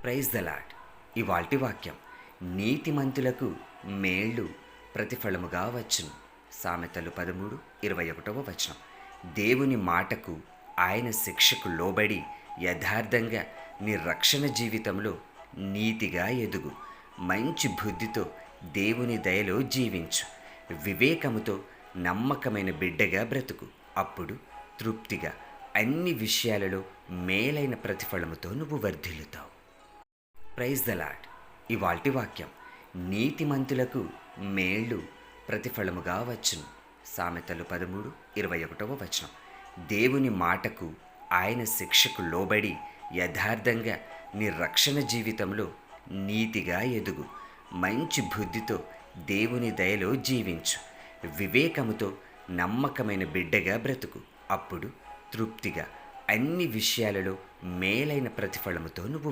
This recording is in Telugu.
Praise the lord. ఇవాల్టి వాక్యం, నీతిమంతులకు మేళ్ళు ప్రతిఫలముగా వచ్చును. సామెతలు 13:21. దేవుని మాటకు, ఆయన శిక్షకు లోబడి యథార్థంగా నీ రక్షణ జీవితంలో నీతిగా ఎదుగు. మంచి బుద్ధితో దేవుని దయలో జీవించు. వివేకముతో నమ్మకమైన బిడ్డగా బ్రతుకు. అప్పుడు తృప్తిగా అన్ని విషయాలలో మేలైన ప్రతిఫలముతో నువ్వు వర్ధిల్లుతావు. Praise the lord. ఇవాల్టి వాక్యం, నీతిమంతులకు మేళ్ళు ప్రతిఫలముగా వచ్చును. సామెతలు 13:21. దేవుని మాటకు, ఆయన శిక్షకు లోబడి యథార్థంగా నీ రక్షణ జీవితంలో నీతిగా ఎదుగు. మంచి బుద్ధితో దేవుని దయలో జీవించు. వివేకముతో నమ్మకమైన బిడ్డగా బ్రతుకు. అప్పుడు తృప్తిగా అన్ని విషయాలలో మేలైన ప్రతిఫలముతో నువ్వు